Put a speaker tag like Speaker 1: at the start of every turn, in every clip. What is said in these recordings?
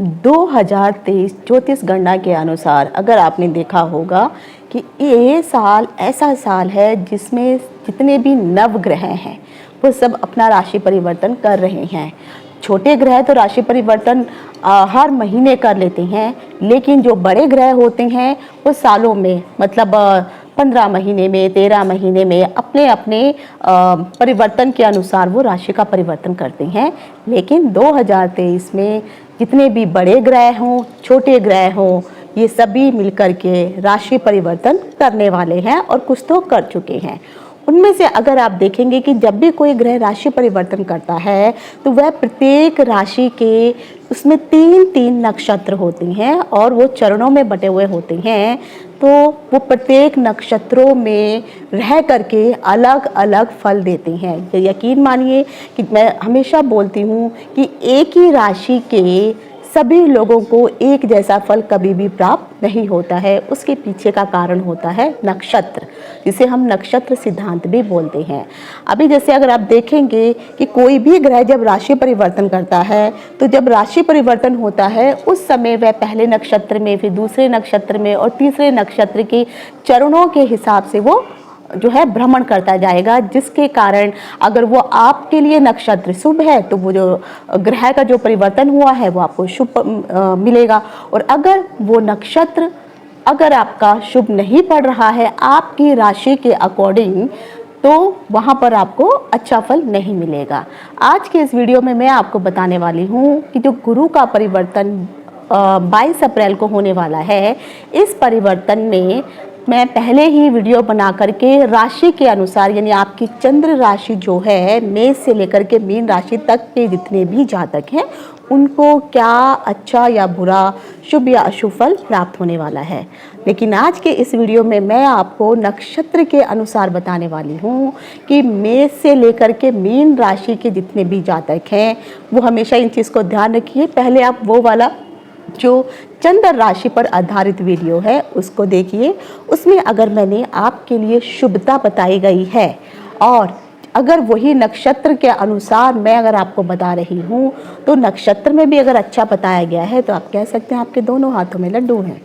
Speaker 1: 2023 ज्योतिष गणना के अनुसार अगर आपने देखा होगा कि ये साल ऐसा साल है जिसमें जितने भी नवग्रह हैं वो सब अपना राशि परिवर्तन कर रहे हैं। छोटे ग्रह तो राशि परिवर्तन हर महीने कर लेते हैं, लेकिन जो बड़े ग्रह होते हैं वो सालों में मतलब 15 महीने में 13 महीने में अपने अपने परिवर्तन के अनुसार वो राशि का परिवर्तन करते हैं। लेकिन 2023 में जितने भी बड़े ग्रह हों छोटे ग्रह हों ये सभी मिलकर के राशि परिवर्तन करने वाले हैं और कुछ तो कर चुके हैं। उनमें से अगर आप देखेंगे कि जब भी कोई ग्रह राशि परिवर्तन करता है तो वह प्रत्येक राशि के उसमें 3-3 नक्षत्र होते हैं और वो चरणों में बटे हुए होते हैं। तो वो प्रत्येक नक्षत्रों में रह करके अलग अलग फल देते हैं। यकीन मानिए कि मैं हमेशा बोलती हूँ कि एक ही राशि के सभी लोगों को एक जैसा फल कभी भी प्राप्त नहीं होता है। उसके पीछे का कारण होता है नक्षत्र, जिसे हम नक्षत्र सिद्धांत भी बोलते हैं। अभी जैसे अगर आप देखेंगे कि कोई भी ग्रह जब राशि परिवर्तन करता है तो जब राशि परिवर्तन होता है उस समय वह पहले नक्षत्र में, फिर दूसरे नक्षत्र में और तीसरे नक्षत्र के चरणों के हिसाब से वो जो है भ्रमण करता जाएगा, जिसके कारण अगर वो आपके लिए नक्षत्र शुभ है तो वो जो ग्रह का जो परिवर्तन हुआ है वो आपको शुभ मिलेगा। और अगर वो नक्षत्र अगर आपका शुभ नहीं पड़ रहा है आपकी राशि के अकॉर्डिंग तो वहाँ पर आपको अच्छा फल नहीं मिलेगा। आज के इस वीडियो में मैं आपको बताने वाली हूँ कि जो गुरु का परिवर्तन 22 अप्रैल को होने वाला है, इस परिवर्तन में मैं पहले ही वीडियो बना करके राशि के अनुसार यानी आपकी चंद्र राशि जो है मेष से लेकर के मीन राशि तक के जितने भी जातक हैं उनको क्या अच्छा या बुरा, शुभ या अशुभ फल प्राप्त होने वाला है। लेकिन आज के इस वीडियो में मैं आपको नक्षत्र के अनुसार बताने वाली हूँ कि मेष से लेकर के मीन राशि के जितने भी जातक हैं वो हमेशा इन चीज़ को ध्यान रखिए। पहले आप वो वाला जो चंद्र राशि पर आधारित वीडियो है उसको देखिए। उसमें अगर मैंने आपके लिए शुभता बताई गई है और अगर वही नक्षत्र के अनुसार मैं अगर आपको बता रही हूँ तो नक्षत्र में भी अगर अच्छा बताया गया है तो आप कह सकते हैं आपके दोनों हाथों में लड्डू हैं।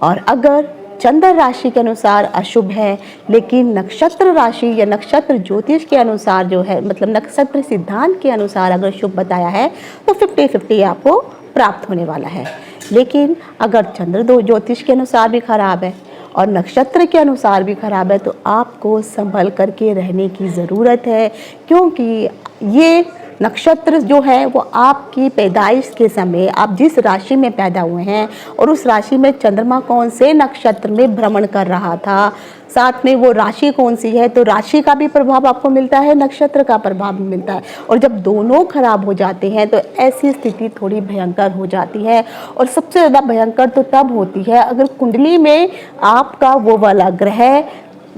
Speaker 1: और अगर चंद्र राशि के अनुसार अशुभ है लेकिन नक्षत्र राशि या नक्षत्र ज्योतिष के अनुसार जो है मतलब नक्षत्र सिद्धांत के अनुसार अगर शुभ बताया है तो 50-50 आपको प्राप्त होने वाला है। लेकिन अगर चंद्र दो ज्योतिष के अनुसार भी खराब है और नक्षत्र के अनुसार भी खराब है तो आपको संभल करके रहने की ज़रूरत है, क्योंकि ये नक्षत्र जो है वो आपकी पैदाइश के समय आप जिस राशि में पैदा हुए हैं और उस राशि में चंद्रमा कौन से नक्षत्र में भ्रमण कर रहा था, साथ में वो राशि कौन सी है, तो राशि का भी प्रभाव आपको मिलता है, नक्षत्र का प्रभाव भी मिलता है। और जब दोनों खराब हो जाते हैं तो ऐसी स्थिति थोड़ी भयंकर हो जाती है। और सबसे ज़्यादा भयंकर तो तब होती है अगर कुंडली में आपका वो वाला ग्रह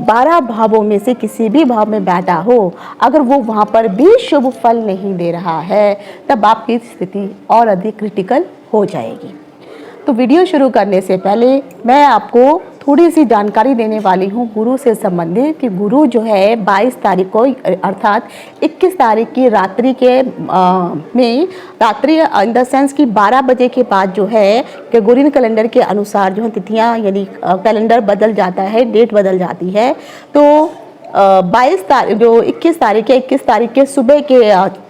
Speaker 1: 12 भावों में से किसी भी भाव में बैठा हो, अगर वो वहाँ पर भी शुभ फल नहीं दे रहा है तब आपकी स्थिति और अधिक क्रिटिकल हो जाएगी। तो वीडियो शुरू करने से पहले मैं आपको थोड़ी सी जानकारी देने वाली हूँ गुरु से संबंधित कि गुरु जो है 22 तारीख को अर्थात 21 तारीख की रात्रि के में रात्रि इन द सेंस कि 12 बजे के बाद जो है ग्रेगोरियन कैलेंडर के अनुसार जो है तिथियाँ यानी कैलेंडर बदल जाता है, डेट बदल जाती है। तो 22 तारीख जो 21 तारीख के सुबह के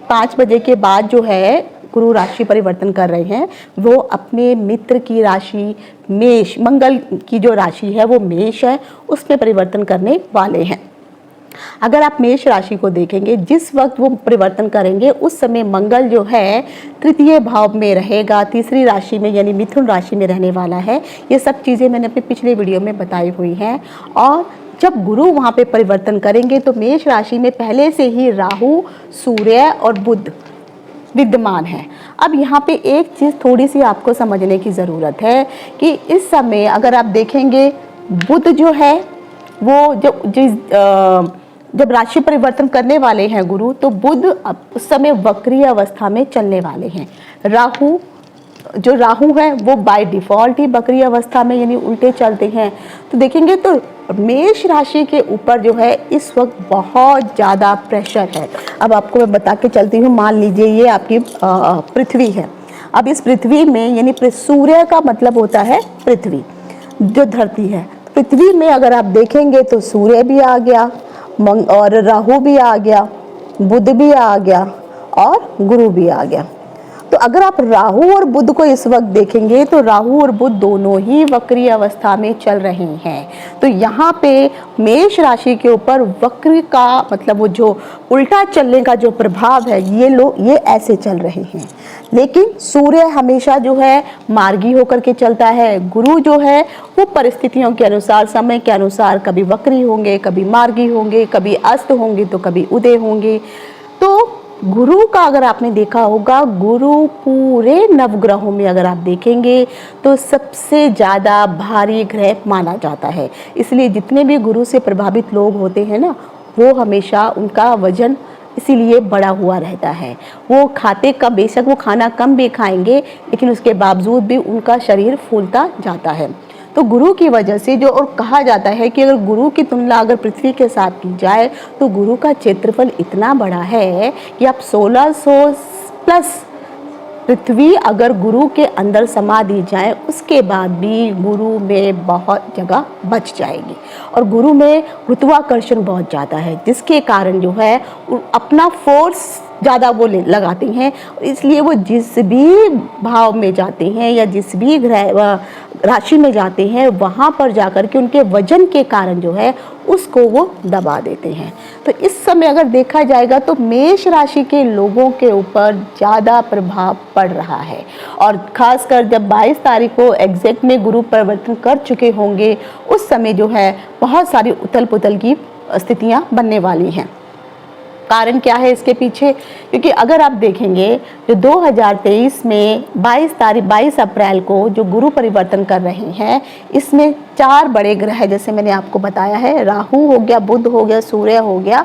Speaker 1: 5 बजे के बाद जो है गुरु राशि परिवर्तन कर रहे हैं। वो अपने मित्र की राशि मेष, मंगल की जो राशि है वो मेष है, उसमें परिवर्तन करने वाले हैं। अगर आप मेष राशि को देखेंगे जिस वक्त वो परिवर्तन करेंगे उस समय मंगल जो है तृतीय भाव में रहेगा, तीसरी राशि में यानी मिथुन राशि में रहने वाला है। ये सब चीज़ें मैंने अपने पिछले वीडियो में बताई हुई हैं। और जब गुरु वहाँ पे परिवर्तन करेंगे तो मेष राशि में पहले से ही राहु, सूर्य और बुध विद्यमान है। अब यहाँ पे एक चीज़ थोड़ी सी आपको समझने की ज़रूरत है कि इस समय अगर आप देखेंगे बुध जो है वो जब राशि परिवर्तन करने वाले हैं गुरु तो बुध उस समय वक्रीय अवस्था में चलने वाले हैं। राहु है वो बाय डिफ़ॉल्ट ही वक्रीय अवस्था में यानी उल्टे चलते हैं। तो देखेंगे तो मेष राशि के ऊपर जो है इस वक्त बहुत ज़्यादा प्रेशर है। अब आपको मैं बता के चलती हूँ, मान लीजिए ये आपकी पृथ्वी है। अब इस पृथ्वी में यानी सूर्य का मतलब होता है पृथ्वी जो धरती है। पृथ्वी में अगर आप देखेंगे तो सूर्य भी आ गया और राहु भी आ गया, बुध भी आ गया और गुरु भी आ गया। तो अगर आप राहु और बुध को इस वक्त देखेंगे तो राहु और बुध दोनों ही वक्री अवस्था में चल रहे हैं। तो यहाँ पे मेष राशि के ऊपर वक्र का मतलब वो जो उल्टा चलने का जो प्रभाव है ये ऐसे चल रहे हैं। लेकिन सूर्य हमेशा जो है मार्गी होकर के चलता है। गुरु जो है वो परिस्थितियों के अनुसार, समय के अनुसार कभी वक्री होंगे, कभी मार्गी होंगे, कभी अस्त होंगे तो कभी उदय होंगे। तो गुरु का अगर आपने देखा होगा, गुरु पूरे नवग्रहों में अगर आप देखेंगे तो सबसे ज़्यादा भारी ग्रह माना जाता है। इसलिए जितने भी गुरु से प्रभावित लोग होते हैं ना, वो हमेशा उनका वजन इसीलिए बड़ा हुआ रहता है। वो खाते कम, बेशक वो खाना कम भी खाएंगे लेकिन उसके बावजूद भी उनका शरीर फूलता जाता है। तो गुरु की वजह से जो, और कहा जाता है कि अगर गुरु की तुलना अगर पृथ्वी के साथ की जाए तो गुरु का क्षेत्रफल इतना बड़ा है कि आप 1600 प्लस पृथ्वी अगर गुरु के अंदर समा दी जाए उसके बाद भी गुरु में बहुत जगह बच जाएगी। और गुरु में गुरुत्वाकर्षण बहुत ज़्यादा है, जिसके कारण जो है अपना फोर्स ज़्यादा वो लगाते हैं। इसलिए वो जिस भी भाव में जाते हैं या जिस भी ग्रह राशि में जाते हैं वहाँ पर जाकर के उनके वजन के कारण जो है उसको वो दबा देते हैं। तो इस समय अगर देखा जाएगा तो मेष राशि के लोगों के ऊपर ज़्यादा प्रभाव पड़ रहा है। और ख़ासकर जब 22 तारीख को एग्जैक्ट में गुरु परिवर्तन कर चुके होंगे उस समय जो है बहुत सारी उथल पुथल की स्थितियाँ बनने वाली हैं। कारण क्या है इसके पीछे? क्योंकि अगर आप देखेंगे जो 2023 में 22 अप्रैल को जो गुरु परिवर्तन कर रहे हैं, इसमें 4 बड़े ग्रह जैसे मैंने आपको बताया है, राहु हो गया, बुध हो गया, सूर्य हो गया,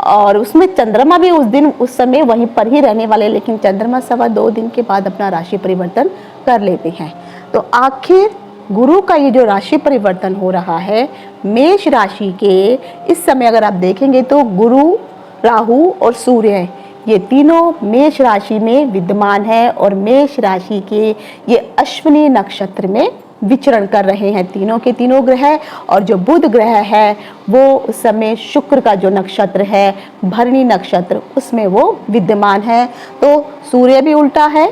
Speaker 1: और उसमें चंद्रमा भी उस समय वहीं पर ही रहने वाले, लेकिन चंद्रमा 2.25 दिन के बाद अपना राशि परिवर्तन कर लेते हैं। तो आखिर गुरु का ये जो राशि परिवर्तन हो रहा है मेष राशि के, इस समय अगर आप देखेंगे तो गुरु, राहु और सूर्य ये तीनों मेष राशि में विद्यमान है और मेष राशि के ये अश्विनी नक्षत्र में विचरण कर रहे हैं तीनों के तीनों ग्रह। और जो बुध ग्रह है वो उस समय शुक्र का जो नक्षत्र है भरणी नक्षत्र उसमें वो विद्यमान है। तो सूर्य भी उल्टा है,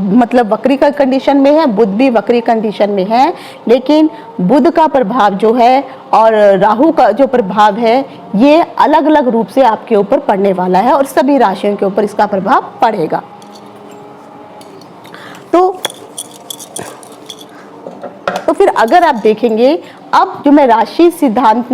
Speaker 1: मतलब वक्री का कंडीशन में है, बुध भी वक्री कंडीशन में है, लेकिन बुध का प्रभाव जो है और राहु का जो प्रभाव है ये अलग अलग रूप से आपके ऊपर पड़ने वाला है और सभी राशियों के ऊपर इसका प्रभाव पड़ेगा। तो फिर अगर आप देखेंगे अब जो मैं राशि सिद्धांत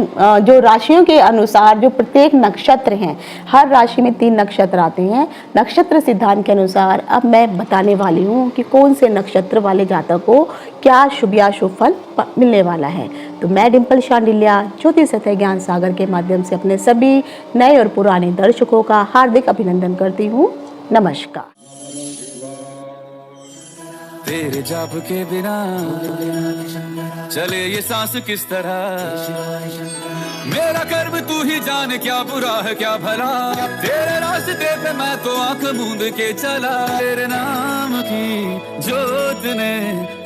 Speaker 1: जो राशियों के अनुसार जो प्रत्येक नक्षत्र हैं, हर राशि में 3 नक्षत्र आते हैं, नक्षत्र सिद्धांत के अनुसार अब मैं बताने वाली हूँ कि कौन से नक्षत्र वाले जातक को क्या शुभ या शुभ फल मिलने वाला है। तो मैं डिम्पल शांडिल्या ज्योतिष सत्य ज्ञान सागर के माध्यम से अपने सभी नए और पुराने दर्शकों का हार्दिक अभिनंदन करती हूँ। नमस्कार।
Speaker 2: तेरे जाप के बिना चले ये सांस किस तरह, मेरा कर्म तू ही जाने क्या बुरा है क्या भला, तेरे रास्ते पे मैं तो आंख मूंद के चला, तेरे नाम की जोत ने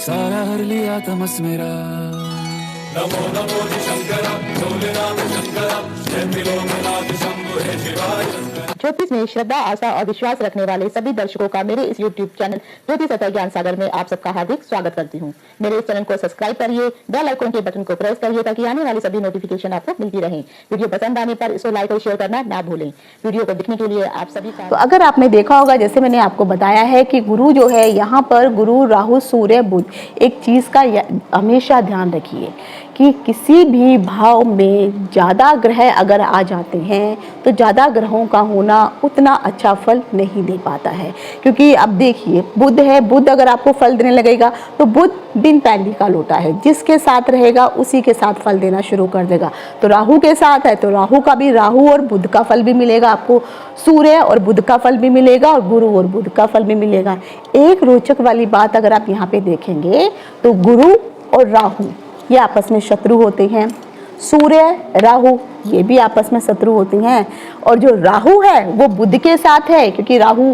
Speaker 2: सारा हर लिया तमस मेरा। नमो नमो शंकरा भोलेनाथ शंकरा, जय त्रिलोकनाथ शंभो हे शिवाय।
Speaker 1: ज्योतिष में श्रद्धा, आस्था और विश्वास रखने वाले सभी दर्शकों का मेरे इस YouTube चैनल ज्योतिष सत्य ज्ञान सागर में आप सबका हार्दिक स्वागत करती हूँ। मेरे इस चैनल को सब्सक्राइब करिए, बेल आइकन के बटन को प्रेस करिए ताकि आने वाली सभी नोटिफिकेशन आपको मिलती रहे। वीडियो पसंद आने पर इसको लाइक और शेयर करना ना भूलें। वीडियो को देखने के लिए आप सभी का। तो अगर आपने देखा होगा, जैसे मैंने आपको बताया है कि गुरु जो है यहाँ पर गुरु, राहु, सूर्य, बुध, एक चीज का हमेशा ध्यान रखिए कि किसी भी भाव में ज़्यादा ग्रह अगर आ जाते हैं तो ज़्यादा ग्रहों का होना उतना अच्छा फल नहीं दे पाता है। क्योंकि अब देखिए बुध है, बुध अगर आपको फल देने लगेगा तो बुध बिन पैंदी का लोटा है, जिसके साथ रहेगा उसी के साथ फल देना शुरू कर देगा। तो राहु के साथ है तो राहु का भी, राहु और बुध का फल भी मिलेगा आपको, सूर्य और बुध का फल भी मिलेगा और गुरु और बुध का फल भी मिलेगा। एक रोचक वाली बात अगर आप यहाँ पे देखेंगे तो गुरु और राहु ये आपस में शत्रु होते हैं, सूर्य राहु ये भी आपस में शत्रु होती हैं, और जो राहु है वो बुध के साथ है, क्योंकि राहु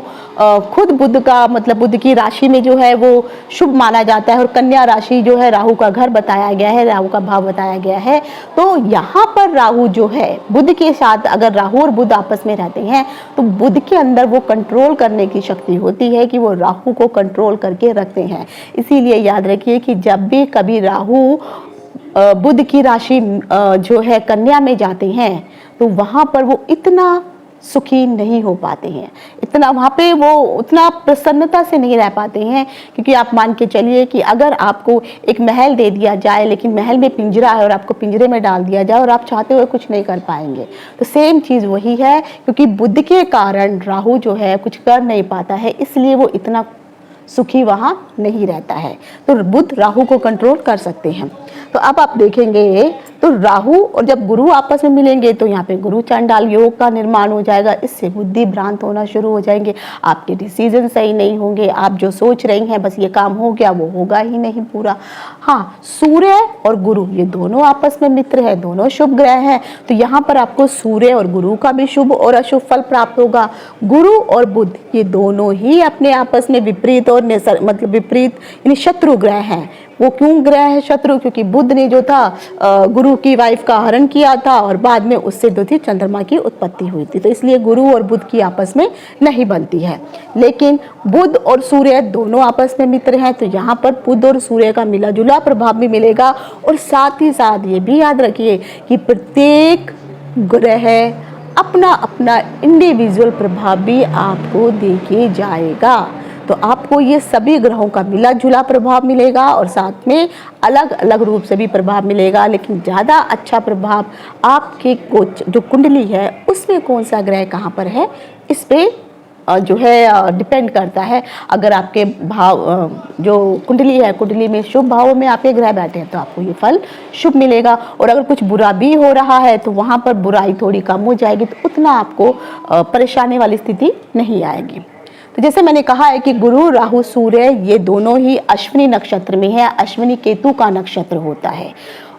Speaker 1: खुद बुध का मतलब बुध की राशि में जो है वो शुभ माना जाता है, और कन्या राशि जो है राहु का घर बताया गया है, राहु का भाव बताया गया है। तो यहाँ पर राहु जो है बुध के साथ, अगर राहु और बुध आपस में रहते हैं तो बुध के अंदर वो कंट्रोल करने की शक्ति होती है कि वो राहु को कंट्रोल करके रखते हैं। इसीलिए याद रखिए कि जब भी कभी राहु बुध की राशि जो है कन्या में जाते हैं तो वहाँ पर वो इतना सुखी नहीं हो पाते हैं, इतना वहाँ पे वो उतना प्रसन्नता से नहीं रह पाते हैं। क्योंकि आप मान के चलिए कि अगर आपको एक महल दे दिया जाए लेकिन महल में पिंजरा है और आपको पिंजरे में डाल दिया जाए और आप चाहते हुए कुछ नहीं कर पाएंगे, तो सेम चीज़ वही है। क्योंकि बुध के कारण राहु जो है कुछ कर नहीं पाता है, इसलिए वो इतना सुखी वहाँ नहीं रहता है। तो बुध राहु को कंट्रोल कर सकते हैं। तो अब आप देखेंगे तो राहु और जब गुरु आपस में मिलेंगे तो यहाँ पे गुरु चांडाल योग का निर्माण हो जाएगा। इससे बुद्धि भ्रांत होना शुरू हो जाएंगे, आपके डिसीजन सही नहीं होंगे, आप जो सोच रही हैं बस ये काम हो गया वो होगा ही नहीं पूरा। हाँ, सूर्य और गुरु ये दोनों आपस में मित्र है, दोनों शुभ ग्रह हैं, तो यहाँ पर आपको सूर्य और गुरु का भी शुभ और अशुभ फल प्राप्त होगा। गुरु और बुध ये दोनों ही अपने आपस में विपरीत और मतलब विपरीत यानी शत्रु ग्रह हैं। वो क्यों ग्रह है शत्रु? क्योंकि बुध ने जो था गुरु की वाइफ का हरण किया था और बाद में उससे जो थी चंद्रमा की उत्पत्ति हुई थी, तो इसलिए गुरु और बुध की आपस में नहीं बनती है। लेकिन बुध और सूर्य दोनों आपस में मित्र हैं, तो यहाँ पर बुध और सूर्य का मिला जुला प्रभाव भी मिलेगा। और साथ ही साथ ये भी याद रखिए कि प्रत्येक ग्रह अपना अपना इंडिविजुअल प्रभाव भी आपको देके जाएगा। तो आपको ये सभी ग्रहों का मिला जुला प्रभाव मिलेगा और साथ में अलग अलग रूप से भी प्रभाव मिलेगा। लेकिन ज़्यादा अच्छा प्रभाव आपके जो कुंडली है उसमें कौन सा ग्रह कहाँ पर है इस पे जो है डिपेंड करता है। अगर आपके भाव जो कुंडली है, कुंडली में शुभ भावों में आपके ग्रह बैठे हैं तो आपको ये फल शुभ मिलेगा। और अगर कुछ बुरा भी हो रहा है तो वहाँ पर बुराई थोड़ी कम हो जाएगी, तो उतना आपको परेशानी वाली स्थिति नहीं आएगी। तो जैसे मैंने कहा है कि गुरु राहु सूर्य ये दोनों ही अश्विनी नक्षत्र में है। अश्विनी केतु का नक्षत्र होता है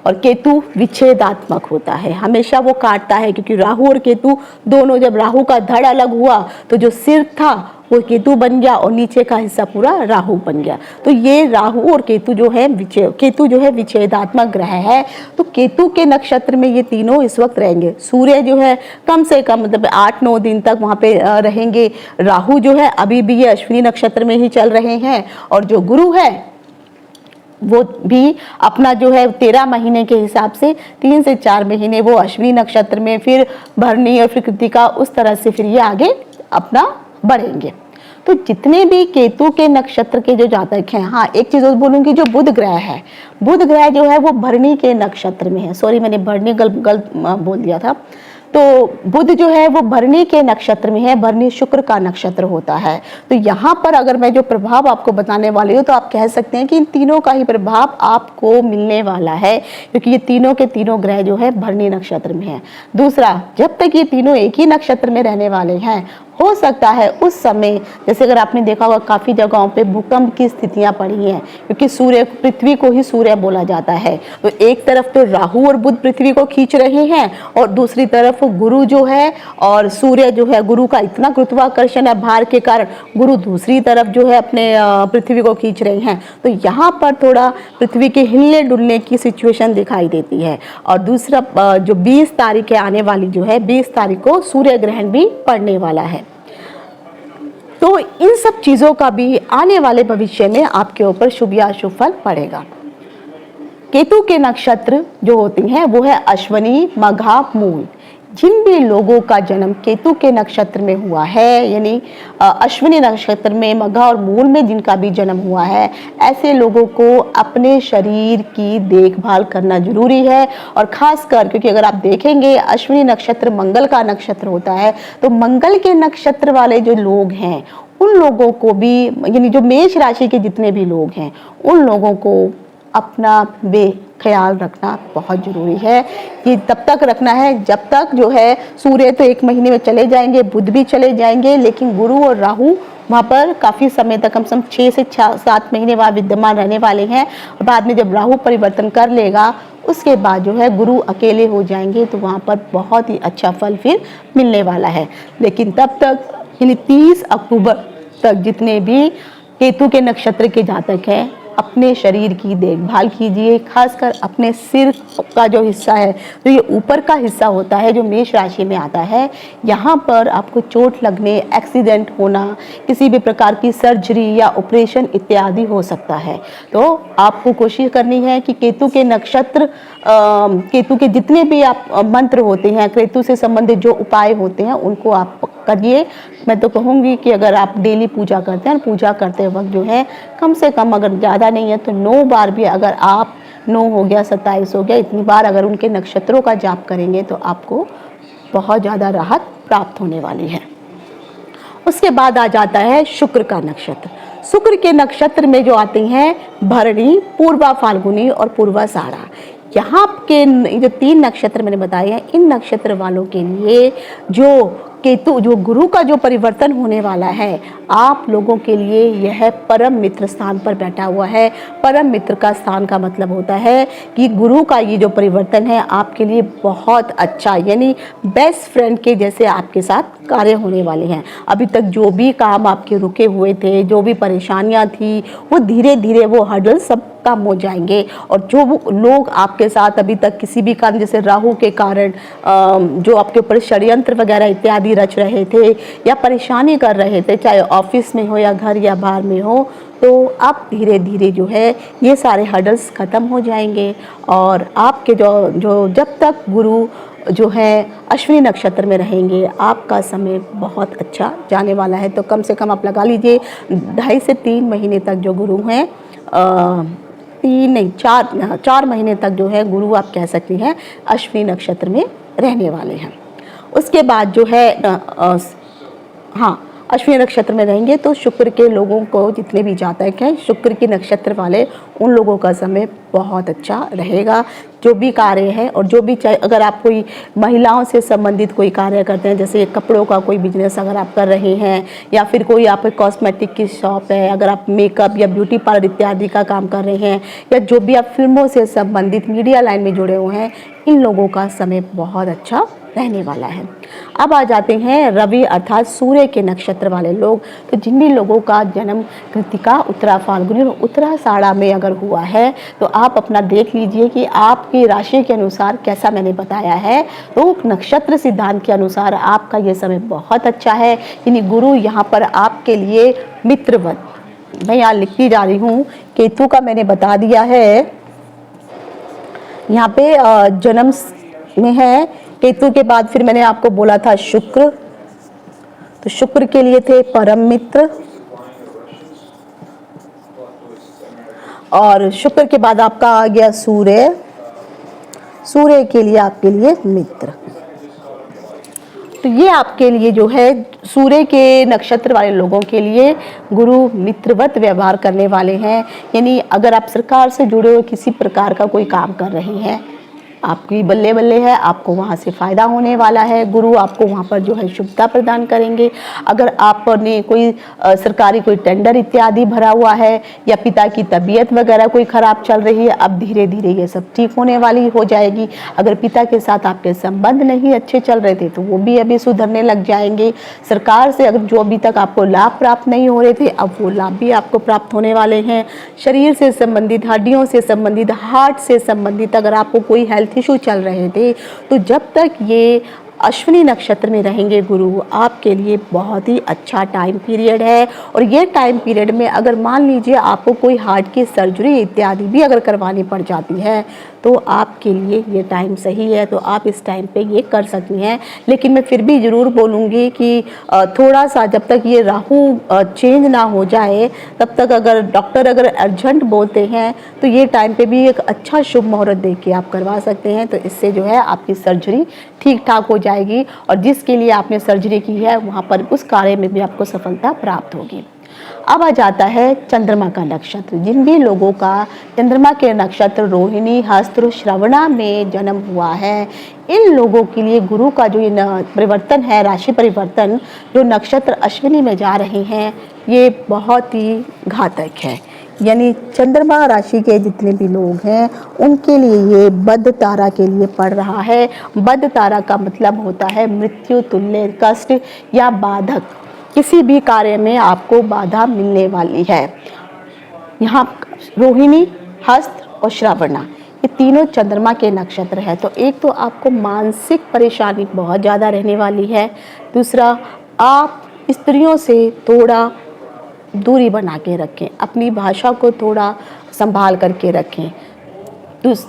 Speaker 1: और केतु विच्छेदात्मक होता है, हमेशा वो काटता है। क्योंकि राहु और केतु दोनों, जब राहु का धड़ अलग हुआ तो जो सिर था वो केतु बन गया और नीचे का हिस्सा पूरा राहु बन गया। तो ये राहु और केतु जो है विच्छेदात्मक ग्रह है। तो केतु के नक्षत्र में ये तीनों इस वक्त रहेंगे। सूर्य जो है कम से कम मतलब 8-9 दिन तक वहाँ पे रहेंगे। राहु जो है अभी भी ये अश्विनी नक्षत्र में ही चल रहे हैं, और जो गुरु है वो भी अपना जो है 13 महीने के हिसाब से 3 से 4 महीने वो अश्विनी नक्षत्र में, फिर भरणी और फिर कृतिका, उस तरह से फिर ये आगे अपना बढ़ेंगे। तो जितने भी केतु के नक्षत्र के जो जातक हैं, हाँ एक चीज और बोलूंगी, जो बुध ग्रह है, बुध ग्रह जो है वो भरणी के नक्षत्र में है। सॉरी मैंने भरणी गलत बोल दिया था। तो बुध जो है वो भरणी के नक्षत्र में है, भरणी शुक्र का नक्षत्र होता है। तो यहाँ पर अगर मैं जो प्रभाव आपको बताने वाली हूँ तो आप कह सकते हैं कि इन तीनों का ही प्रभाव आपको मिलने वाला है, क्योंकि ये तीनों के तीनों ग्रह जो है भरणी नक्षत्र में है। दूसरा, जब तक ये तीनों एक ही नक्षत्र में रहने वाले हैं, हो सकता है उस समय, जैसे अगर आपने देखा होगा काफ़ी जगहों पे भूकंप की स्थितियां पड़ी हैं, क्योंकि सूर्य, पृथ्वी को ही सूर्य बोला जाता है। तो एक तरफ तो राहु और बुध पृथ्वी को खींच रहे हैं और दूसरी तरफ गुरु जो है और सूर्य जो है, गुरु का इतना गुरुत्वाकर्षण है भार के कारण, गुरु दूसरी तरफ जो है अपने पृथ्वी को खींच रहे हैं। तो यहाँ पर थोड़ा पृथ्वी के हिलने डुलने की सिचुएशन दिखाई देती है। और दूसरा जो 20 तारीख आने वाली जो है, 20 तारीख को सूर्य ग्रहण भी पड़ने वाला है। तो इन सब चीज़ों का भी आने वाले भविष्य में आपके ऊपर शुभ या अशुभ फल पड़ेगा। केतु के नक्षत्र जो होती हैं वो है अश्विनी, मघा, मूल। जिन भी लोगों का जन्म केतु के नक्षत्र में हुआ है, यानी अश्विनी नक्षत्र में, मघा और मूल में जिनका भी जन्म हुआ है, ऐसे लोगों को अपने शरीर की देखभाल करना जरूरी है। और खासकर क्योंकि अगर आप देखेंगे अश्विनी नक्षत्र मंगल का नक्षत्र होता है, तो मंगल के नक्षत्र वाले जो लोग हैं उन लोगों को भी, यानी जो मेष राशि के जितने भी लोग हैं उन लोगों को अपना ख्याल रखना बहुत जरूरी है। ये तब तक रखना है जब तक जो है सूर्य तो 1 महीने में चले जाएंगे, बुध भी चले जाएंगे, लेकिन गुरु और राहु वहाँ पर काफ़ी समय तक, कम से कम 6 से 7 महीने वहाँ विद्यमान रहने वाले हैं। और बाद में जब राहु परिवर्तन कर लेगा उसके बाद जो है गुरु अकेले हो जाएंगे तो वहाँ पर बहुत ही अच्छा फल फिर मिलने वाला है। लेकिन तब तक यानी 30 अक्टूबर तक जितने भी केतु के नक्षत्र के जातक हैं अपने शरीर की देखभाल कीजिए, खासकर अपने सिर का जो हिस्सा है, तो ये ऊपर का हिस्सा होता है जो मेष राशि में आता है, यहाँ पर आपको चोट लगने, एक्सीडेंट होना, किसी भी प्रकार की सर्जरी या ऑपरेशन इत्यादि हो सकता है। तो आपको कोशिश करनी है कि केतु के नक्षत्र, केतु के जितने भी आप मंत्र होते हैं, केतु से संबंधित जो उपाय होते हैं उनको आप करिए। मैं तो कहूँगी कि अगर आप डेली पूजा करते हैं, पूजा करते वक्त जो है कम से कम, अगर ज़्यादा नहीं है तो 9 बार भी, अगर आप 9 हो गया, 27 हो गया, इतनी बार अगर उनके नक्षत्रों का जाप करेंगे तो आपको बहुत ज़्यादा राहत प्राप्त होने वाली है। उसके बाद आ जाता है शुक्र का नक्षत्र। शुक्र के नक्षत्र में जो आते हैं भरणी, पूर्वा फाल्गुनी और पूर्वाषाढ़ा। यहाँ के जो 3 नक्षत्र मैंने बताए हैं, इन नक्षत्र वालों के लिए जो केतु, जो गुरु का जो परिवर्तन होने वाला है, आप लोगों के लिए यह परम मित्र स्थान पर बैठा हुआ है। परम मित्र का स्थान का मतलब होता है कि गुरु का ये जो परिवर्तन है आपके लिए बहुत अच्छा, यानी बेस्ट फ्रेंड के जैसे आपके साथ कार्य होने वाले हैं। अभी तक जो भी काम आपके रुके हुए थे, जो भी परेशानियां थी, वो धीरे धीरे वो हर्डल सब कम हो जाएंगे। और जो लोग आपके साथ अभी तक किसी भी कारण, जैसे राहु के कारण जो आपके ऊपर षड्यंत्र वगैरह इत्यादि रच रहे थे या परेशानी कर रहे थे, चाहे ऑफिस में हो या घर या बाहर में हो, तो आप धीरे धीरे जो है ये सारे हर्डल्स ख़त्म हो जाएंगे। और आपके जो जब तक गुरु जो है अश्विनी नक्षत्र में रहेंगे, आपका समय बहुत अच्छा जाने वाला है। तो कम से कम आप लगा लीजिए 2.5 से 3 महीने तक जो गुरु हैं, 4 महीने तक जो है गुरु आप कह सकती हैं अश्विनी नक्षत्र में रहने वाले हैं। उसके बाद जो है अश्विनी नक्षत्र में रहेंगे तो शुक्र के लोगों को, जितने भी जातक हैं शुक्र के नक्षत्र वाले, उन लोगों का समय बहुत अच्छा रहेगा। जो भी कार्य है और जो भी, चाहे अगर आप कोई महिलाओं से संबंधित कोई कार्य करते हैं, जैसे कपड़ों का कोई बिजनेस अगर आप कर रहे हैं, या फिर कोई आप कॉस्मेटिक की शॉप है, अगर आप मेकअप या ब्यूटी पार्लर इत्यादि का काम कर रहे हैं, या जो भी आप फिल्मों से संबंधित मीडिया लाइन में जुड़े हुए हैं, इन लोगों का समय बहुत अच्छा रहने वाला है। अब आ जाते हैं रवि अर्थात सूर्य के नक्षत्र वाले लोग। तो जिन भी लोगों का जन्म कृतिका, उत्तरा फाल्गुनी और उत्तराषाढ़ा में अगर हुआ है, तो आप अपना देख लीजिए कि आपकी राशि के अनुसार कैसा मैंने बताया है। तो नक्षत्र सिद्धांत के अनुसार आपका ये समय बहुत अच्छा है, यानी गुरु यहाँ पर आपके लिए मित्रवत, मैं यहाँ लिखती जा रही हूँ, केतु का मैंने बता दिया है, यहाँ पे जन्म में है। केतु के बाद फिर मैंने आपको बोला था शुक्र, तो शुक्र के लिए थे परम मित्र, और शुक्र के बाद आपका आ गया सूर्य, सूर्य के लिए आपके लिए मित्र। तो ये आपके लिए जो है सूर्य के नक्षत्र वाले लोगों के लिए गुरु मित्रवत व्यवहार करने वाले हैं। यानी अगर आप सरकार से जुड़े हुए किसी प्रकार का कोई काम कर रहे हैं, आपकी बल्ले बल्ले है, आपको वहाँ से फ़ायदा होने वाला है। गुरु आपको वहाँ पर जो है शुभता प्रदान करेंगे। अगर आपने कोई सरकारी कोई टेंडर इत्यादि भरा हुआ है, या पिता की तबीयत वगैरह कोई ख़राब चल रही है, अब धीरे धीरे ये सब ठीक होने वाली हो जाएगी। अगर पिता के साथ आपके संबंध नहीं अच्छे चल रहे थे, तो वो भी अभी सुधरने लग जाएंगे। सरकार से अगर जो अभी तक आपको लाभ प्राप्त नहीं हो रहे थे, अब वो लाभ भी आपको प्राप्त होने वाले हैं। शरीर से संबंधित, हड्डियों से संबंधित, हार्ट से संबंधित अगर आपको कोई हेल्थ इशू चल रहे थे, तो जब तक ये अश्विनी नक्षत्र में रहेंगे गुरु, आपके लिए बहुत ही अच्छा टाइम पीरियड है। और ये टाइम पीरियड में अगर मान लीजिए आपको कोई हार्ट की सर्जरी इत्यादि भी अगर करवानी पड़ जाती है, तो आपके लिए ये टाइम सही है, तो आप इस टाइम पे ये कर सकती हैं। लेकिन मैं फिर भी ज़रूर बोलूँगी कि थोड़ा सा जब तक ये राहु चेंज ना हो जाए, तब तक अगर डॉक्टर अगर अर्जेंट बोलते हैं, तो ये टाइम पे भी एक अच्छा शुभ मुहूर्त देख के आप करवा सकते हैं। तो इससे जो है आपकी सर्जरी ठीक ठाक हो जाएगी, और जिसके लिए आपने सर्जरी की है वहाँ पर उस कार्य में भी आपको सफलता प्राप्त होगी। अब आ जाता है चंद्रमा का नक्षत्र। जिन भी लोगों का चंद्रमा के नक्षत्र रोहिणी, हस्त, श्रवणा में जन्म हुआ है, इन लोगों के लिए गुरु का जो ये परिवर्तन है, राशि परिवर्तन, जो नक्षत्र अश्विनी में जा रहे हैं, ये बहुत ही घातक है। यानी चंद्रमा राशि के जितने भी लोग हैं उनके लिए ये बद्ध तारा के लिए पड़ रहा है। बद्ध तारा का मतलब होता है मृत्यु तुल्य कष्ट या बाधक, किसी भी कार्य में आपको बाधा मिलने वाली है। यहाँ रोहिणी, हस्त और श्रावणा ये तीनों चंद्रमा के नक्षत्र है। तो एक तो आपको मानसिक परेशानी बहुत ज़्यादा रहने वाली है। दूसरा, आप स्त्रियों से थोड़ा दूरी बना के रखें, अपनी भाषा को थोड़ा संभाल करके रखें।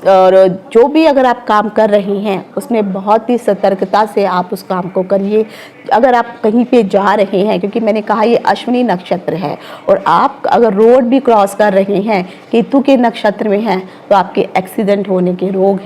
Speaker 1: और जो भी अगर आप काम कर रही हैं उसमें बहुत ही सतर्कता से आप उस काम को करिए। अगर आप कहीं पे जा रहे हैं, क्योंकि मैंने कहा ये अश्विनी नक्षत्र है, और आप अगर रोड भी क्रॉस कर रहे हैं केतु के नक्षत्र में हैं, तो आपके एक्सीडेंट होने के रोग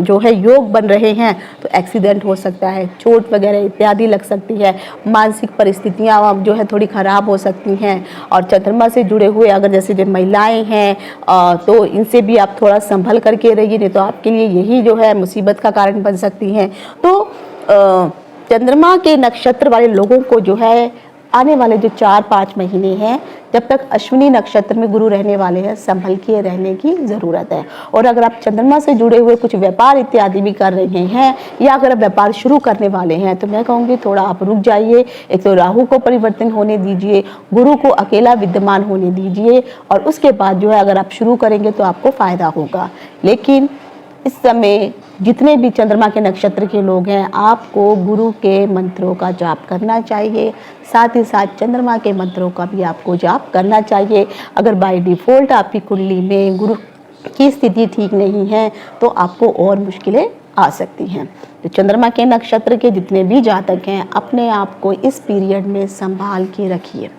Speaker 1: जो है योग बन रहे हैं, तो एक्सीडेंट हो सकता है, चोट वगैरह इत्यादि लग सकती है, मानसिक परिस्थितियाँ जो है थोड़ी ख़राब हो सकती हैं। और चंद्रमा से जुड़े हुए अगर जैसे जो महिलाएँ हैं तो इनसे भी आप थोड़ा संभल करके रहिए, नहीं तो आपके लिए यही जो है मुसीबत का कारण बन सकती हैं। तो चंद्रमा के नक्षत्र वाले लोगों को जो है आने वाले जो 4-5 महीने हैं, जब तक अश्विनी नक्षत्र में गुरु रहने वाले हैं, संभल के रहने की ज़रूरत है। और अगर आप चंद्रमा से जुड़े हुए कुछ व्यापार इत्यादि भी कर रहे हैं या अगर आप व्यापार शुरू करने वाले हैं, तो मैं कहूँगी थोड़ा आप रुक जाइए। एक तो राहु को परिवर्तन होने दीजिए, गुरु को अकेला विद्यमान होने दीजिए, और उसके बाद जो है अगर आप शुरू करेंगे तो आपको फ़ायदा होगा। लेकिन इस समय जितने भी चंद्रमा के नक्षत्र के लोग हैं, आपको गुरु के मंत्रों का जाप करना चाहिए। साथ ही साथ चंद्रमा के मंत्रों का भी आपको जाप करना चाहिए। अगर बाय डिफ़ॉल्ट आपकी कुंडली में गुरु की स्थिति ठीक नहीं है तो आपको और मुश्किलें आ सकती हैं। तो चंद्रमा के नक्षत्र के जितने भी जातक हैं, अपने आप को इस पीरियड में संभाल के रखिए।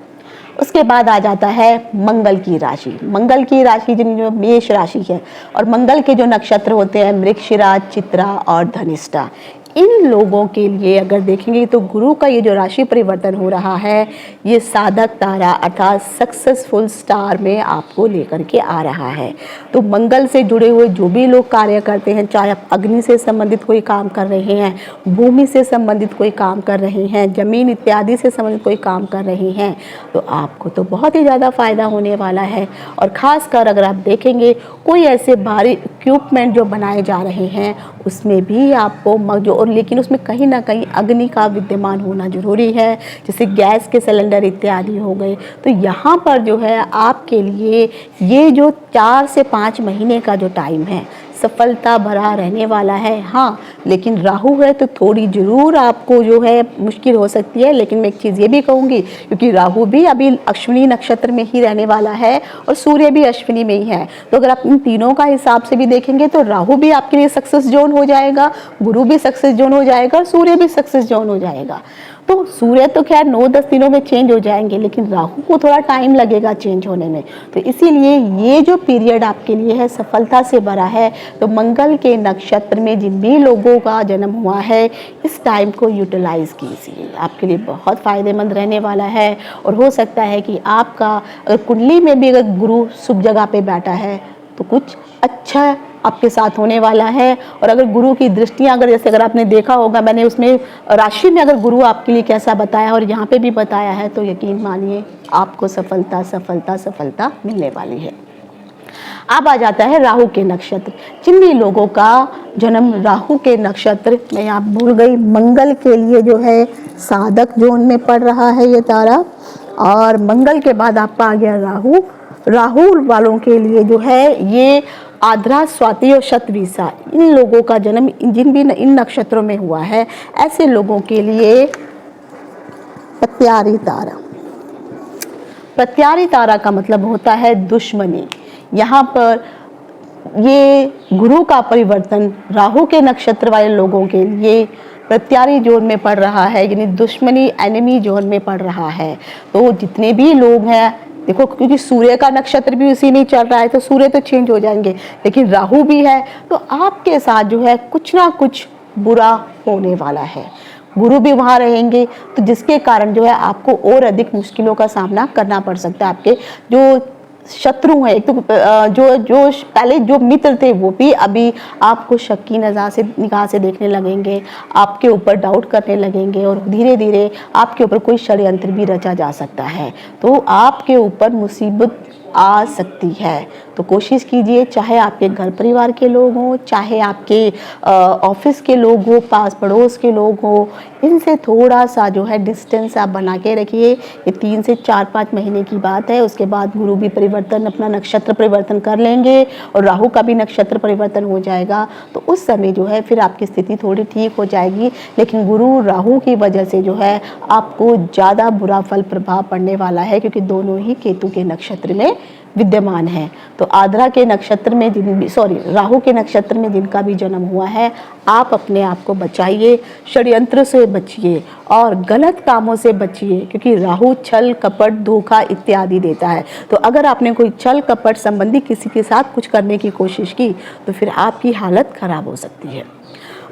Speaker 1: उसके बाद आ जाता है मंगल की राशि। मंगल की राशि जो मेष राशि है, और मंगल के जो नक्षत्र होते हैं मृगशिरा, चित्रा और धनिष्ठा, इन लोगों के लिए अगर देखेंगे तो गुरु का ये जो राशि परिवर्तन हो रहा है, ये साधक तारा अर्थात सक्सेसफुल स्टार में आपको लेकर के आ रहा है। तो मंगल से जुड़े हुए जो भी लोग कार्य करते हैं, चाहे आप अग्नि से संबंधित कोई काम कर रहे हैं, भूमि से संबंधित कोई काम कर रहे हैं, जमीन इत्यादि से संबंधित कोई काम कर रहे हैं, तो आपको तो बहुत ही ज़्यादा फायदा होने वाला है। और ख़ासकर अगर आप देखेंगे कोई ऐसे भारी इक्विपमेंट जो बनाए जा रहे हैं, उसमें भी आपको जो, और लेकिन उसमें कहीं ना कहीं अग्नि का विद्यमान होना जरूरी है, जैसे गैस के सिलेंडर इत्यादि हो गए। तो यहाँ पर जो है आपके लिए ये जो 4 से 5 महीने का जो टाइम है, सफलता भरा रहने वाला है। हाँ, लेकिन राहु है तो थोड़ी ज़रूर आपको जो है मुश्किल हो सकती है। लेकिन मैं एक चीज़ ये भी कहूँगी, क्योंकि राहु भी अभी अश्विनी नक्षत्र में ही रहने वाला है और सूर्य भी अश्विनी में ही है, तो अगर आप इन तीनों का हिसाब से भी देखेंगे तो राहु भी आपके लिए सक्सेस जोन हो जाएगा, गुरु भी सक्सेस जोन हो जाएगा और सूर्य भी सक्सेस जोन हो जाएगा। तो सूर्य तो खैर 9-10 दिनों में चेंज हो जाएंगे, लेकिन राहु को थोड़ा टाइम लगेगा चेंज होने में। तो इसीलिए ये जो पीरियड आपके लिए है सफलता से भरा है। तो मंगल के नक्षत्र में जिन भी लोगों का जन्म हुआ है, इस टाइम को यूटिलाइज कीजिए, आपके लिए बहुत फ़ायदेमंद रहने वाला है। और हो सकता है कि आपका अगर कुंडली में भी अगर गुरु शुभ जगह पे बैठा है तो कुछ अच्छा आपके साथ होने वाला है। और अगर गुरु की दृष्टियां अगर जैसे आपने देखा होगा, मैंने उसमें राशि में अगर गुरु आपके लिए कैसा बताया और यहाँ पे भी बताया है, तो यकीन मानिए आपको सफलता सफलता सफलता मिलने वाली है। अब आ जाता है राहु के नक्षत्र। जिन भी लोगों का जन्म राहु के नक्षत्र में, आप भूल गई, मंगल के लिए जो है साधक जोन में पड़ रहा है ये तारा, और मंगल के बाद आपका आ गया राहु। राहु वालों के लिए जो है ये आद्रा, स्वाति और शतभिषा, इन लोगों का जन्म जिन भी इन नक्षत्रों में हुआ है, ऐसे लोगों के लिए प्रत्यारी तारा। प्रत्यारी तारा का मतलब होता है दुश्मनी। यहाँ पर ये गुरु का परिवर्तन राहु के नक्षत्र वाले लोगों के लिए प्रत्यारी जोन में पड़ रहा है, यानी दुश्मनी एनिमी जोन में पड़ रहा है। तो जितने भी लोग हैं, देखो क्योंकि सूर्य का नक्षत्र भी उसी में चल रहा है, तो सूर्य तो चेंज हो जाएंगे, लेकिन राहु भी है, तो आपके साथ जो है कुछ ना कुछ बुरा होने वाला है। गुरु भी वहाँ रहेंगे, तो जिसके कारण जो है आपको और अधिक मुश्किलों का सामना करना पड़ सकता है। आपके जो शत्रु हैं, एक तो जो पहले जो मित्र थे वो भी अभी आपको शक की निगाह से देखने लगेंगे, आपके ऊपर डाउट करने लगेंगे, और धीरे धीरे आपके ऊपर कोई षड्यंत्र भी रचा जा सकता है। तो आपके ऊपर मुसीबत आ सकती है। तो कोशिश कीजिए, चाहे आपके घर परिवार के लोग हों, चाहे आपके ऑफिस के लोग हों, पास पड़ोस के लोग हों, इनसे थोड़ा सा जो है डिस्टेंस आप बना के रखिए। ये 3 से 4-5 महीने की बात है। उसके बाद गुरु भी परिवर्तन, अपना नक्षत्र परिवर्तन कर लेंगे और राहु का भी नक्षत्र परिवर्तन हो जाएगा। तो उस समय जो है फिर आपकी स्थिति थोड़ी ठीक हो जाएगी। लेकिन गुरु राहु की वजह से जो है आपको ज़्यादा बुरा फल प्रभाव पड़ने वाला है, क्योंकि दोनों ही केतु के नक्षत्र में विद्यमान है। तो आद्रा के नक्षत्र में राहु के नक्षत्र में जिनका भी जन्म हुआ है, आप अपने आप को बचाइए, षड्यंत्र से बचिए और गलत कामों से बचिए, क्योंकि राहु छल कपट धोखा इत्यादि देता है। तो अगर आपने कोई छल कपट संबंधी किसी के साथ कुछ करने की कोशिश की तो फिर आपकी हालत खराब हो सकती है।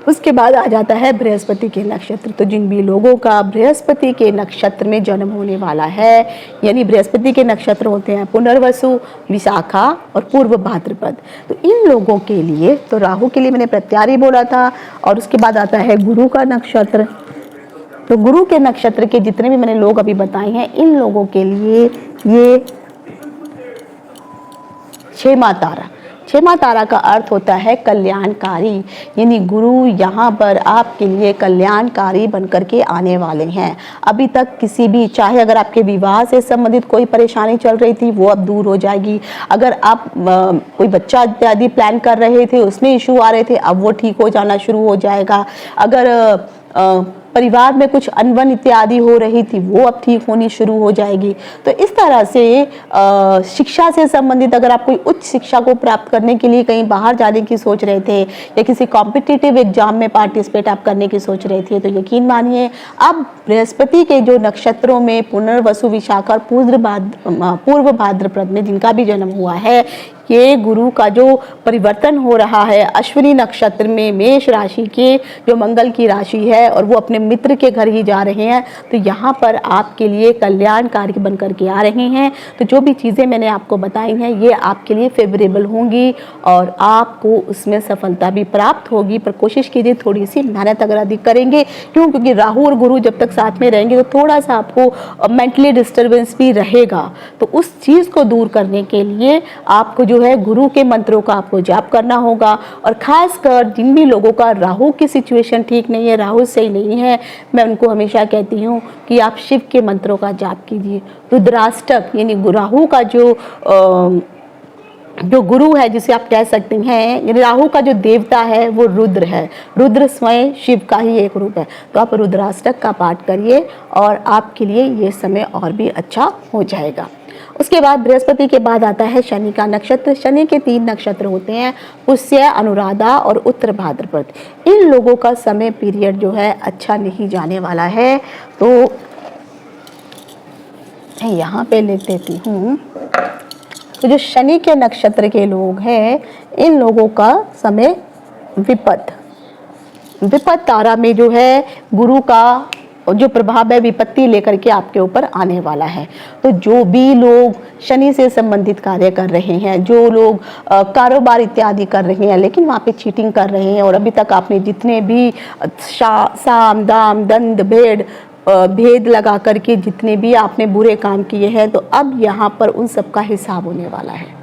Speaker 1: उसके बाद आ जाता है बृहस्पति के नक्षत्र। तो जिन भी लोगों का बृहस्पति के नक्षत्र में जन्म होने वाला है, यानी बृहस्पति के नक्षत्र होते हैं पुनर्वसु, विशाखा और पूर्व भाद्रपद। तो इन लोगों के लिए, तो राहु के लिए मैंने प्रत्यारी बोला था, और उसके बाद आता है गुरु का नक्षत्र। तो गुरु के नक्षत्र के जितने भी मैंने लोग अभी बताए हैं, इन लोगों के लिए ये क्षेमा तारा, क्षेमा तारा का अर्थ होता है कल्याणकारी, यानी गुरु यहाँ पर आपके लिए कल्याणकारी बनकर के आने वाले हैं। अभी तक किसी भी, चाहे अगर आपके विवाह से संबंधित कोई परेशानी चल रही थी वो अब दूर हो जाएगी। अगर आप कोई बच्चा इत्यादि प्लान कर रहे थे, उसमें इशू आ रहे थे, अब वो ठीक हो जाना शुरू हो जाएगा। अगर परिवार में कुछ अनबन इत्यादि हो रही थी वो अब ठीक होनी शुरू हो जाएगी। तो इस तरह से शिक्षा से संबंधित, अगर आप कोई उच्च शिक्षा को प्राप्त करने के लिए कहीं बाहर जाने की सोच रहे थे या किसी कॉम्पिटिटिव एग्जाम में पार्टिसिपेट आप करने की सोच रहे थे, तो यकीन मानिए अब बृहस्पति के जो नक्षत्रों में पुनर्वसु, विशाखा और पूर्व भाद्रपद में जिनका भी जन्म हुआ है, ये गुरु का जो परिवर्तन हो रहा है अश्विनी नक्षत्र में मेष राशि के, जो मंगल की राशि है, और वो अपने मित्र के घर ही जा रहे हैं, तो यहाँ पर आपके लिए कल्याणकारी बनकर के आ रहे हैं। तो जो भी चीज़ें मैंने आपको बताई हैं ये आपके लिए फेवरेबल होंगी और आपको उसमें सफलता भी प्राप्त होगी। पर कोशिश कीजिए थोड़ी सी मेहनत अगर अधिक करेंगे, क्योंकि राहु और गुरु जब तक साथ में रहेंगे तो थोड़ा सा आपको मेंटली डिस्टर्बेंस भी रहेगा। तो उस चीज़ को दूर करने के लिए आपको जो है गुरु के मंत्रों का आपको जाप करना होगा। और खासकर जिन भी लोगों का राहु की सिचुएशन ठीक नहीं है, राहु सही नहीं है, मैं उनको हमेशा कहती हूँ कि आप शिव के मंत्रों का जाप कीजिए। रुद्राष्टक, यानी राहु का जो गुरु है, जिसे आप कह सकते हैं, यानी राहु का जो देवता है वो रुद्र है। रुद्र स्वयं शिव का ही एक रूप है। तो आप रुद्राष्टक का पाठ करिए और आपके लिए ये समय और भी अच्छा हो जाएगा। उसके बाद बृहस्पति के बाद आता है शनि का नक्षत्र। शनि के 3 नक्षत्र होते हैं, पुष्य, अनुराधा और उत्तर भाद्रपद। इन लोगों का समय पीरियड जो है अच्छा नहीं जाने वाला है। तो यहाँ पे लिख देती हूँ। तो जो शनि के नक्षत्र के लोग हैं, इन लोगों का समय विपद तारा में जो है गुरु का जो प्रभाव है विपत्ति लेकर के आपके ऊपर आने वाला है। तो जो भी लोग शनि से संबंधित कार्य कर रहे हैं, जो लोग कारोबार इत्यादि कर रहे हैं लेकिन वहाँ पे चीटिंग कर रहे हैं, और अभी तक आपने जितने भी साम दाम दंड भेद लगा करके जितने भी आपने बुरे काम किए हैं, तो अब यहाँ पर उन सब का हिसाब होने वाला है।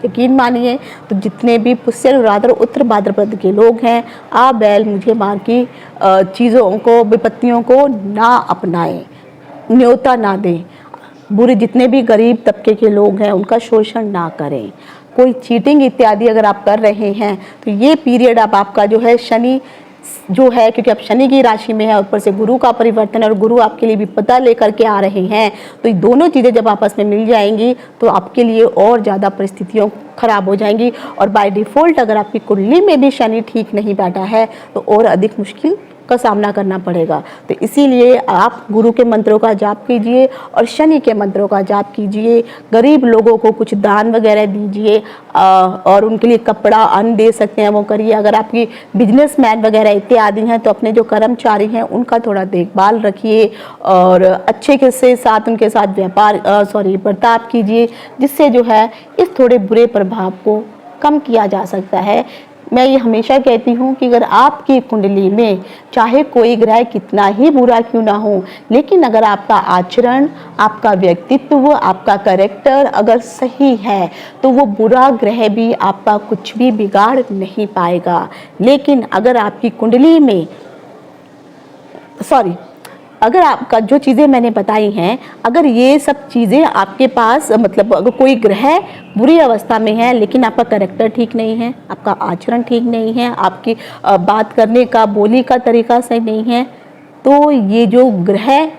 Speaker 1: यकीन मानिए। तो जितने भी पुष्य, अनुराधा और उत्तर भाद्रपद के लोग हैं, आप बैल मुझे मार की चीज़ों को, विपत्तियों को ना अपनाएं, न्योता ना दें। बुरे जितने भी गरीब तबके के लोग हैं उनका शोषण ना करें। कोई चीटिंग इत्यादि अगर आप कर रहे हैं तो ये पीरियड अब आपका जो है शनि जो है, क्योंकि अब शनि की राशि में है, ऊपर से गुरु का परिवर्तन है और गुरु आपके लिए विपदा लेकर के आ रहे हैं। तो ये दोनों चीज़ें जब आपस में मिल जाएंगी तो आपके लिए और ज़्यादा परिस्थितियाँ खराब हो जाएंगी। और बाय डिफ़ॉल्ट अगर आपकी कुंडली में भी शनि ठीक नहीं बैठा है तो और अधिक मुश्किल का सामना करना पड़ेगा। तो इसीलिए आप गुरु के मंत्रों का जाप कीजिए और शनि के मंत्रों का जाप कीजिए। गरीब लोगों को कुछ दान वगैरह दीजिए और उनके लिए कपड़ा, अन्न दे सकते हैं वो करिए। अगर आपकी बिजनेसमैन वगैरह इत्यादि हैं तो अपने जो कर्मचारी हैं उनका थोड़ा देखभाल रखिए और अच्छे के साथ उनके साथ बर्ताव कीजिए, जिससे जो है इस थोड़े बुरे प्रभाव को कम किया जा सकता है। मैं ये हमेशा कहती हूँ कि अगर आपकी कुंडली में चाहे कोई ग्रह कितना ही बुरा क्यों ना हो, लेकिन अगर आपका आचरण, आपका व्यक्तित्व, आपका कैरेक्टर अगर सही है तो वो बुरा ग्रह भी आपका कुछ भी बिगाड़ नहीं पाएगा। लेकिन अगर आपकी कुंडली में अगर आपका जो चीज़ें मैंने बताई हैं, अगर ये सब चीज़ें आपके पास मतलब अगर कोई ग्रह बुरी अवस्था में है लेकिन आपका कैरेक्टर ठीक नहीं है, आपका आचरण ठीक नहीं है, आपकी बात करने का, बोली का तरीका सही नहीं है, तो ये जो ग्रह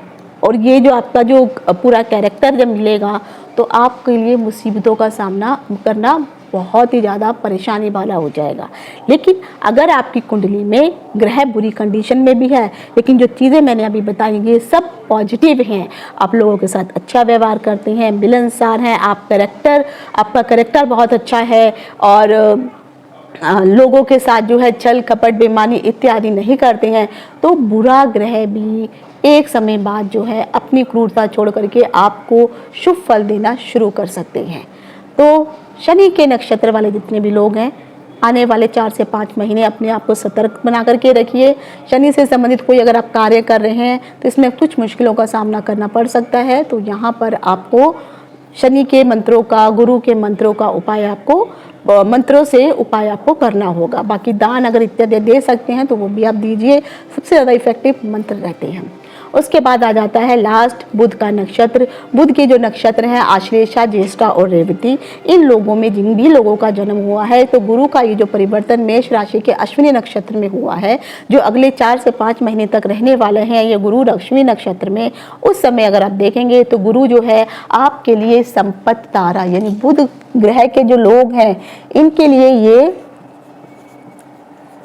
Speaker 1: और ये जो आपका जो पूरा कैरेक्टर जब मिलेगा तो आपके लिए मुसीबतों का सामना करना बहुत ही ज़्यादा परेशानी वाला हो जाएगा। लेकिन अगर आपकी कुंडली में ग्रह बुरी कंडीशन में भी है लेकिन जो चीज़ें मैंने अभी बताई ये सब पॉजिटिव हैं, आप लोगों के साथ अच्छा व्यवहार करते हैं, मिलनसार हैं, आपका कैरेक्टर बहुत अच्छा है और लोगों के साथ जो है छल कपट बेईमानी इत्यादि नहीं करते हैं, तो बुरा ग्रह भी एक समय बाद जो है अपनी क्रूरता छोड़ करके आपको शुभ फल देना शुरू कर सकते हैं। तो शनि के नक्षत्र वाले जितने भी लोग हैं, आने वाले 4 से 5 महीने अपने आप को सतर्क बना करके रखिए। शनि से संबंधित कोई अगर आप कार्य कर रहे हैं तो इसमें कुछ मुश्किलों का सामना करना पड़ सकता है, तो यहाँ पर आपको शनि के मंत्रों का, गुरु के मंत्रों का उपाय मंत्रों से उपाय आपको करना होगा। बाकी दान अगर इत्यादि दे सकते हैं तो वो भी आप दीजिए, सबसे ज़्यादा इफेक्टिव मंत्र रहते हैं। उसके बाद आ जाता है लास्ट बुध का नक्षत्र। बुध के जो नक्षत्र हैं आश्लेषा, ज्येष्ठा और रेवती, इन लोगों में जिन भी लोगों का जन्म हुआ है तो गुरु का ये जो परिवर्तन मेष राशि के अश्विनी नक्षत्र में हुआ है जो अगले 4 से 5 महीने तक रहने वाले हैं, ये गुरु अश्विनी नक्षत्र में, उस समय अगर आप देखेंगे तो गुरु जो है आपके लिए संपत्ति तारा, यानी बुध ग्रह के जो लोग हैं इनके लिए ये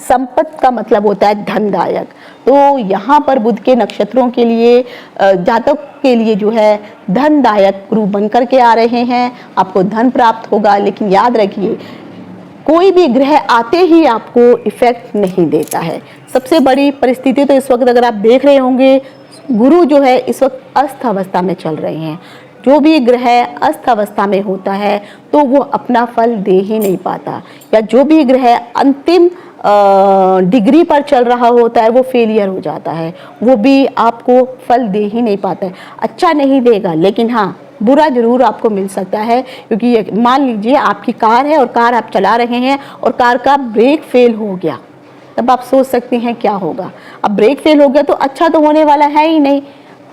Speaker 1: संपत्ति का मतलब होता है धनदायक। तो यहाँ पर बुध के नक्षत्रों के लिए जातक के लिए जो है धनदायक गुरु बन करके आ रहे हैं, आपको धन प्राप्त होगा। लेकिन याद रखिए कोई भी ग्रह आते ही आपको इफेक्ट नहीं देता है। सबसे बड़ी परिस्थिति तो इस वक्त अगर आप देख रहे होंगे गुरु जो है इस वक्त अस्त अवस्था में चल रहे हैं। जो भी ग्रह अस्त अवस्था में होता है तो वो अपना फल दे ही नहीं पाता, या जो भी ग्रह अंतिम डिग्री पर चल रहा होता है वो फेलियर हो जाता है, वो भी आपको फल दे ही नहीं पाता है। अच्छा नहीं देगा लेकिन हाँ बुरा जरूर आपको मिल सकता है, क्योंकि ये मान लीजिए आपकी कार है और कार आप चला रहे हैं और कार का ब्रेक फेल हो गया, तब आप सोच सकते हैं क्या होगा। अब ब्रेक फेल हो गया तो अच्छा तो होने वाला है ही नहीं,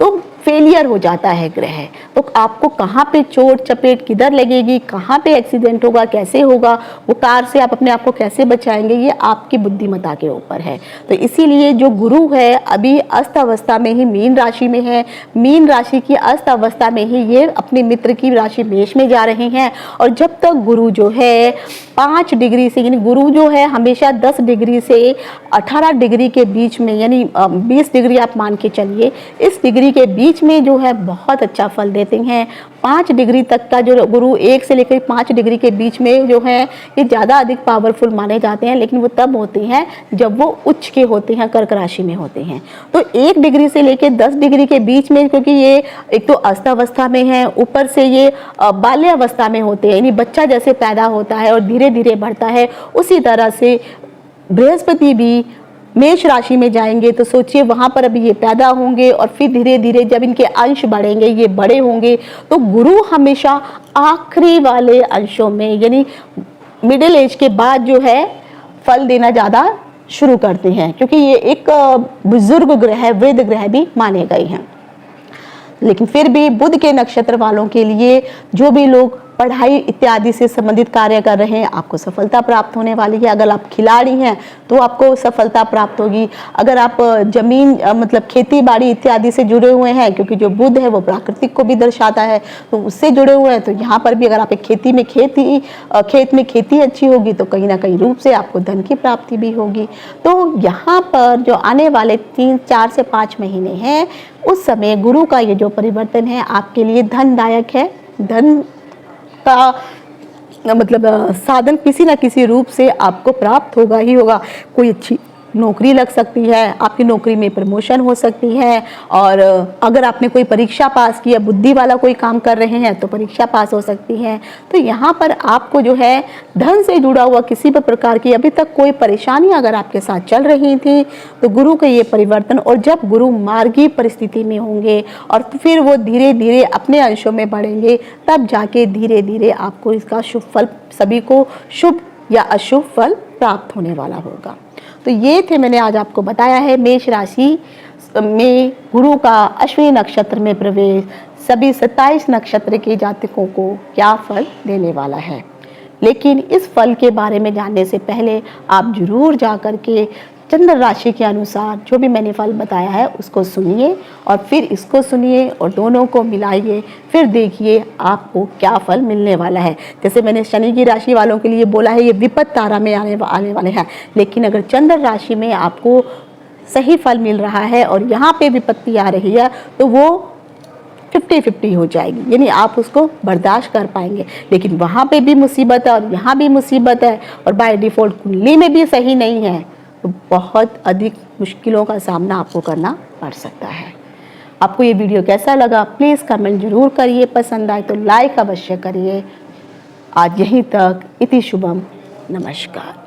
Speaker 1: तो फेलियर हो जाता है ग्रह। तो आपको कहाँ पे चोट चपेट किधर लगेगी, कहाँ पे एक्सीडेंट होगा, कैसे होगा, वो कार से आप अपने आप को कैसे बचाएंगे, ये आपकी बुद्धिमत्ता के ऊपर है। तो इसीलिए जो गुरु है अभी अस्त अवस्था में ही मीन राशि में है, मीन राशि की अस्त अवस्था में ही ये अपने मित्र की राशि मेष में जा रहे हैं। और जब तक गुरु जो है 5 डिग्री से, यानी गुरु जो है हमेशा 10 डिग्री से 18 डिग्री के बीच में, यानी 20 डिग्री आप मान के चलिए, इस डिग्री के बीच में जो है बहुत अच्छा फल देते हैं। 5 डिग्री तक का जो गुरु 1 से लेकर 5 डिग्री के बीच में जो है ये ज़्यादा अधिक पावरफुल माने जाते हैं, लेकिन वो तब होते हैं जब वो उच्च के होते हैं, कर्क राशि में होते हैं। तो 1 डिग्री से लेकर 10 डिग्री के बीच में, क्योंकि ये एक तो अवस्था में है, ऊपर से ये बाल्य अवस्था में होते हैं, यानी बच्चा जैसे पैदा होता है और धीरे धीरे बढ़ता है, उसी तरह से बृहस्पति भी मेष राशि में जाएंगे। तो सोचिए वहाँ पर अभी ये पैदा होंगे और फिर धीरे धीरे जब इनके अंश बढ़ेंगे, ये बड़े होंगे, तो गुरु हमेशा आखिरी वाले अंशों में, यानी मिडिल एज के बाद जो है फल देना ज़्यादा शुरू करते हैं, क्योंकि ये एक बुजुर्ग ग्रह, वृद्ध ग्रह भी माने गए हैं। लेकिन फिर भी बुध के नक्षत्र वालों के लिए जो भी लोग पढ़ाई इत्यादि से संबंधित कार्य कर रहे हैं आपको सफलता प्राप्त होने वाली है। अगर आप खिलाड़ी हैं तो आपको सफलता प्राप्त होगी। अगर आप जमीन मतलब खेती बाड़ी इत्यादि से जुड़े हुए हैं, क्योंकि जो बुध है वो प्राकृतिक को भी दर्शाता है, तो उससे जुड़े हुए हैं, तो यहाँ पर भी अगर आप एक खेत में खेती अच्छी होगी तो कहीं ना कहीं रूप से आपको धन की प्राप्ति भी होगी। तो यहाँ पर जो आने वाले 4 से 5 महीने हैं उस समय गुरु का ये जो परिवर्तन है आपके लिए धनदायक है। धन का मतलब साधन किसी ना किसी रूप से आपको प्राप्त होगा ही होगा। कोई अच्छी नौकरी लग सकती है, आपकी नौकरी में प्रमोशन हो सकती है। और अगर आपने कोई परीक्षा पास की है, बुद्धि वाला कोई काम कर रहे हैं तो परीक्षा पास हो सकती है। तो यहाँ पर आपको जो है धन से जुड़ा हुआ किसी भी प्रकार की अभी तक कोई परेशानी अगर आपके साथ चल रही थी तो गुरु का ये परिवर्तन, और जब गुरु मार्गी परिस्थिति में होंगे और फिर वो धीरे धीरे अपने अंशों में बढ़ेंगे, तब जाके धीरे धीरे आपको इसका शुभ फल, सभी को शुभ या अशुभ फल प्राप्त होने वाला होगा। तो ये थे, मैंने आज आपको बताया है मेष राशि में गुरु का अश्विनी नक्षत्र में प्रवेश सभी 27 नक्षत्र के जातकों को क्या फल देने वाला है। लेकिन इस फल के बारे में जानने से पहले आप जरूर जा कर के चंद्र राशि के अनुसार जो भी मैंने फल बताया है उसको सुनिए और फिर इसको सुनिए और दोनों को मिलाइए, फिर देखिए आपको क्या फल मिलने वाला है। जैसे मैंने शनि की राशि वालों के लिए बोला है ये विपत्त तारा में आने वाले हैं, लेकिन अगर चंद्र राशि में आपको सही फल मिल रहा है और यहाँ पे विपत्ति आ रही है तो वो 50-50 हो जाएगी, यानी आप उसको बर्दाश्त कर पाएंगे। लेकिन वहाँ पे भी मुसीबत है और यहाँ भी मुसीबत है और बाय डिफ़ॉल्ट कुंडली में भी सही नहीं है, तो बहुत अधिक मुश्किलों का सामना आपको करना पड़ सकता है। आपको ये वीडियो कैसा लगा प्लीज़ कमेंट जरूर करिए, पसंद आए तो लाइक अवश्य करिए। आज यहीं तक, इति शुभम, नमस्कार।